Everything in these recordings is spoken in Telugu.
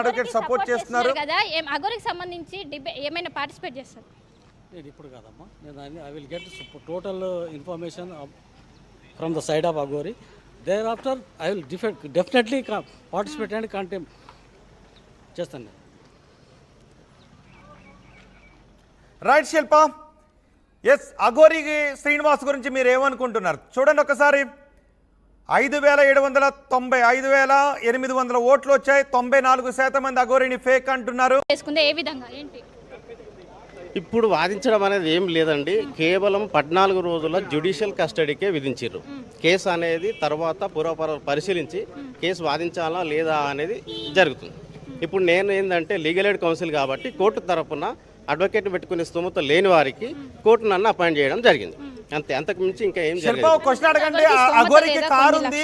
అడ్వకేట్ సపోర్ట్ చేస్తున్నారు కదా. అగోరికి సంబంధించి ఏమైనా పార్టిసిపేట్ చేస్తారు? నేను ఇప్పుడు కాదమ్మా, నేను I will get total information from the side of Aghori. There after I will definitely participate and కంటెంప్ చేస్తాను. రైట్ శిల్ప, ఎస్ అఘోరి శ్రీనివాస్ గురించి మీరు ఏమనుకుంటున్నారు? చూడండి ఒకసారి, 5,790 5,800 ఓట్లు వచ్చాయి. 94% మంది అఘోరిని ఫేక్ అంటున్నారు. ఏ విధంగా ఏంటి ఇప్పుడు వాదించడం అనేది ఏం లేదండి. కేవలం 14 రోజుల జ్యుడిషియల్ కస్టడీకే విధించారు. కేసు అనేది తర్వాత పరిశీలించి కేసు వాదించాలా లేదా అనేది జరుగుతుంది. ఇప్పుడు నేను ఏంటంటే లీగల్ ఎయిడ్ కౌన్సిల్ కాబట్టి కోర్టు తరఫున అడ్వకేట్ పెట్టుకునే స్తోమత లేని వారికి కోర్టు నన్ను అపాయింట్ చేయడం జరిగింది. అంతే, అంతకు మించి ఇంకా ఏం శిల్ప క్వశ్చన్ అడగండి. అఘోరికి కారు ఉంది,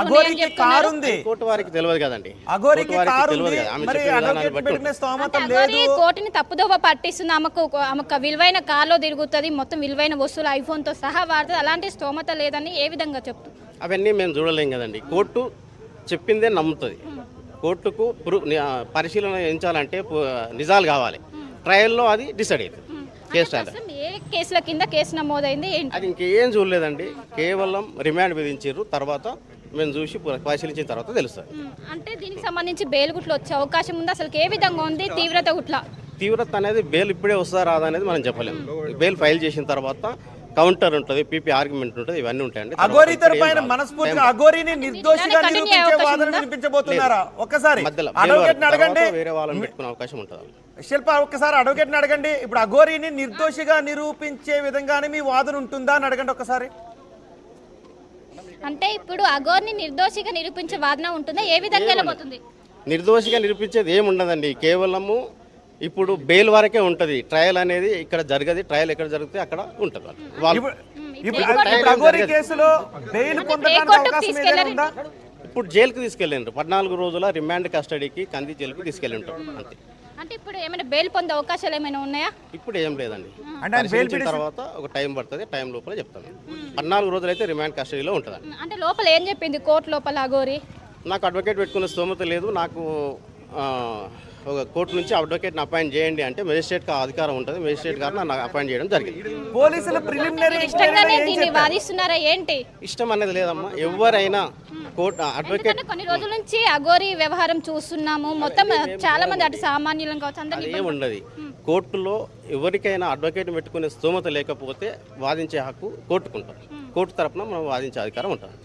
అఘోరికి కారు ఉంది, కోర్టు వారికి తెలియదు కదండి. అఘోరికి కారు ఉంది, మరి అడ్వకేట్ పెట్టుకునే స్తోమత లేదు. కోర్టుని తప్పుదోవ పట్టిస్తుంది. ఆమెకు విలువైన కార్లో తిరుగుతుంది, మొత్తం విలువైన వస్తువులు ఐఫోన్ తో సహా వాడుతుంది. అలాంటి స్తోమత లేదని ఏ విధంగా చెప్తుంది? అవన్నీ మేము చూడలేం కదండి. కోర్టు చెప్పిందే నమ్ముతుంది. కోర్టుకు పరిశీలన చేయించాలంటే నిజాలు కావాలి. ట్రయల్లో అది డిసైడ్ అవుతుంది. ఏ కేసుల కింద కేసు నమోదైంది అది ఇంకేం చూడలేదండి. కేవలం రిమాండ్ విధించారు. తర్వాత మేము చూసి పరిశీలించిన తర్వాత తెలుస్తుంది. అంటే దీనికి సంబంధించి బెయిల్ గుట్లు వచ్చే అవకాశం ఉంది. అసలు ఏ విధంగా ఉంది తీవ్రత గుట్ల? తీవ్రత అనేది బెయిల్ ఇప్పుడే వస్తుందా రాదా అనేది మనం చెప్పలేము. బెయిల్ ఫైల్ చేసిన తర్వాత కౌంటర్ ఉంటుంది, పీపీ ఆర్గ్యుమెంట్ ఉంటుంది, ఇవన్నీ ఉంటాయండి. అఘోరి తరపున మనస్ఫూర్తిగా అఘోరిని నిర్దోషిగా నిరూపించే వాదన వినిపించబోతున్నారా? ఒక్కసారి అడ్వకేట్ అడగండి, వేరే వాళ్ళని పెట్టుకునే అవకాశం ఉంటుంది. శిల్ప ఒక్కసారి అడ్వకేట్ని అడగండి. ఇప్పుడు అఘోరిని నిర్దోషిగా నిరూపించే విధంగానే మీ వాదన ఉంటుందా అని అడగండి ఒకసారి. అంటే ఇప్పుడు అఘోరిని నిర్దోషిగా నిరూపించే వాదన ఉంటుందా? ఏ విధంగా వెళ్ళబోతుంది? నిర్దోషిగా నిరూపించేది ఏమి ఉండదండి. కేవలము ఇప్పుడు బెయిల్ వరకే ఉంటుంది. ట్రయల్ అనేది ఇక్కడ జరగదు. ట్రయల్ ఎక్కడ జరిగితే అక్కడ ఉంటుంది. ఇప్పుడు జైలుకి తీసుకెళ్ళిండ్రు. 14 రోజుల రిమాండ్ కస్టడీకి కంది జైలుకి తీసుకెళ్ళి ఉంటారు. అంతే. అంటే ఇప్పుడు ఏమైనా బెయిల్ పొందే అవకాశాలు ఏమైనా ఉన్నాయా? ఇప్పుడు ఏం లేదండి. పరిశీలించిన తర్వాత ఒక టైం పడుతుంది. టైం లోపల చెప్తాను. 14 రోజులు అయితే రిమాండ్ కస్టడీలో ఉంటుంది. అంటే లోపల ఏం చెప్పింది కోర్టు లోపల అఘోరి? నాకు అడ్వకేట్ పెట్టుకునే స్తోమత లేదు, నాకు ఒక కోర్టు నుంచి అడ్వకేట్ని అపాయింట్ చేయండి అంటే మెజిస్ట్రేట్కి అధికారం ఉంటుంది. మెజిస్ట్రేట్ గారు నాకు అపాయింట్ చేయడం జరిగింది. పోలీసులు ప్రిలిమినరీ వాదిస్తున్నారా ఏంటి? ఇష్టం అనేది లేదమ్మా. ఎవరైనా కోర్టు అడ్వకేట్ కొన్ని రోజుల నుంచి అఘోరి వ్యవహారం చూస్తున్నాము. మొత్తం చాలా మంది అటు సామాన్యులను కావచ్చు ఏముండదు. కోర్టులో ఎవరికైనా అడ్వకేట్ పెట్టుకునే స్తోమత లేకపోతే వాదించే హక్కు కోర్టుకుంటారు. కోర్టు తరఫున మనం వాదించే అధికారం ఉంటుంది.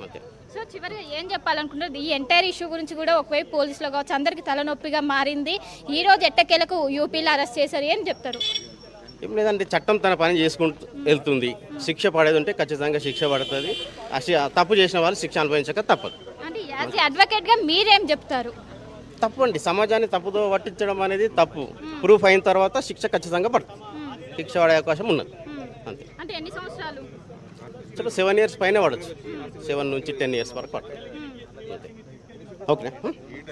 అంతే. సో చివరిగా ఏం చెప్పాలనుకుంటారు? ఈ ఎంటైర్ ఇష్యూ గురించి కూడా ఒకవైపు పోలీసులు కావచ్చు అందరికి తలనొప్పిగా మారింది. ఈ రోజు ఎట్టకేలకు యూపీలో అరెస్ట్ చేశారు, ఏం చెప్తారు? ఏం లేదంటే చట్టం తన పని చేసుకుంటూ వెళ్తుంది. శిక్ష పడేది ఉంటే ఖచ్చితంగా శిక్ష పడుతుంది. తప్పు చేసిన వాళ్ళు శిక్ష అనుభవించక తప్పదు. అంటే యాజ్ అడ్వకేట్ గా మీరేం చెప్తారు? తప్పు అండి. సమాజాన్ని తప్పుతో పట్టించడం అనేది తప్పు. ప్రూఫ్ అయిన తర్వాత శిక్ష ఖచ్చితంగా పడుతుంది. శిక్ష పడే అవకాశం ఉన్నది. అంతే. అంటే ఎన్ని సంవత్సరాలు? 7 years పైన పడవచ్చు. 7 నుంచి 10 years వరకు పడుతుంది. ఓకే.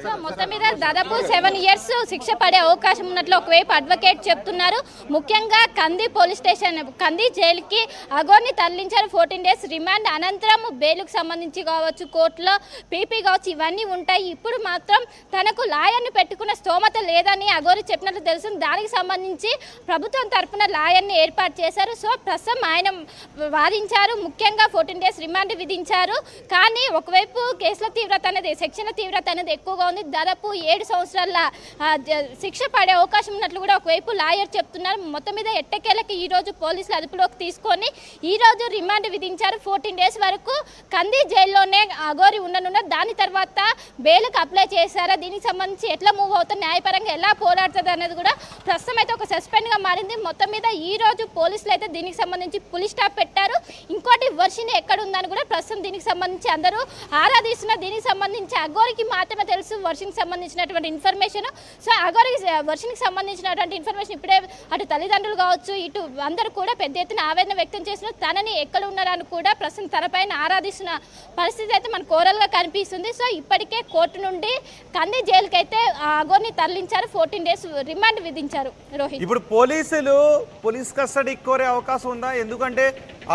సో మొత్తం మీద దాదాపు 7 years శిక్ష పడే అవకాశం ఉన్నట్లు ఒకవైపు అడ్వకేట్ చెప్తున్నారు. ముఖ్యంగా కంది పోలీస్ స్టేషన్ కంది జైలుకి అఘోరిని తరలించారు. 14 days రిమాండ్ అనంతరం బెయిల్కు సంబంధించి కావచ్చు, కోర్టులో పీపీ కావచ్చు, ఇవన్నీ ఉంటాయి. ఇప్పుడు మాత్రం తనకు లాయర్ని పెట్టుకున్న స్తోమత లేదని అఘోరి చెప్పినట్లు తెలుస్తుంది. దానికి సంబంధించి ప్రభుత్వం తరఫున లాయర్ని ఏర్పాటు చేశారు. సో ప్రస్తుతం ఆయన వాదించారు. ముఖ్యంగా 14 days రిమాండ్ విధించారు. కానీ ఒకవైపు కేసుల తీవ్రత అనేది సెక్షన్ల తీవ్రత అనేది ఎక్కువగా ఉంది. దాదాపు 7 సంవత్సరాల శిక్ష పడే అవకాశం ఉన్నట్లు కూడా ఒకవైపు లాయర్ చెప్తున్నారు. మొత్తం మీద ఎట్టకేలకి ఈ రోజు పోలీసులు అదుపులోకి తీసుకొని ఈ రోజు రిమాండ్ విధించారు. 14 days వరకు కంది జైల్లోనే అఘోరి ఉండనున్నారు. దాని తర్వాత బెయిల్కి అప్లై చేశారా, దీనికి సంబంధించి ఎట్లా మూవ్ అవుతుంది, న్యాయపరంగా ఎలా పోరాడుతుంది అనేది కూడా ప్రస్తుతం అయితే ఒక సస్పెండ్గా మారింది. మొత్తం మీద ఈ రోజు పోలీసులు అయితే దీనికి సంబంధించి పులిస్ స్టాప్ పెట్టారు. ఇంకోటి వర్షిని ఎక్కడ ఉందని కూడా ప్రస్తుతం దీనికి సంబంధించి అందరూ ఆరాధిస్తున్నారు. దీనికి సంబంధించి అఘోరికి మాత్రమే తెలుసు వర్షినికి సంబంధించినటువంటి ఇన్ఫర్మేషన్. సో అఘోరికి వర్షినికి సంబంధించినటువంటి ఇన్ఫర్మేషన్ ఇప్పుడే అటు తల్లిదండ్రులు కావచ్చు, ఇటు అందరూ కూడా పెద్ద ఎత్తున ఆవేదన వ్యక్తం చేసిన తనని ఎక్కడ ఉన్నారని కూడా ప్రస్తుతం తనపైన ఆరాధిస్తున్న పరిస్థితి అయితే మన కోరల్గా కనిపిస్తుంది. సో ఇప్పటికే కోర్టు నుండి కంది జైలుకి అయితే అఘోరిని తరలించారు. 14 days రిమాండ్ విధించారు. రోహిత్, ఇప్పుడు పోలీసులు పోలీస్ కస్టడీ కోరే అవకాశం ఉందా? ఎందుకంటే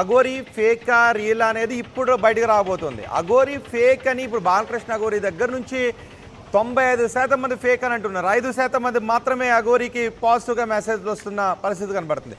అఘోరి ఫేక్ రియల్ అనేది ఇప్పుడు బయటకు రాబోతుంది. అఘోరి ఫేక్ అని ఇప్పుడు బాలకృష్ణ అఘోరి దగ్గర నుంచి 95% మంది ఫేక్ అని అంటున్నారు. 5% మంది మాత్రమే అఘోరికి పాజిటివ్గా మెసేజ్ వస్తున్న పరిస్థితి కనబడుతుంది.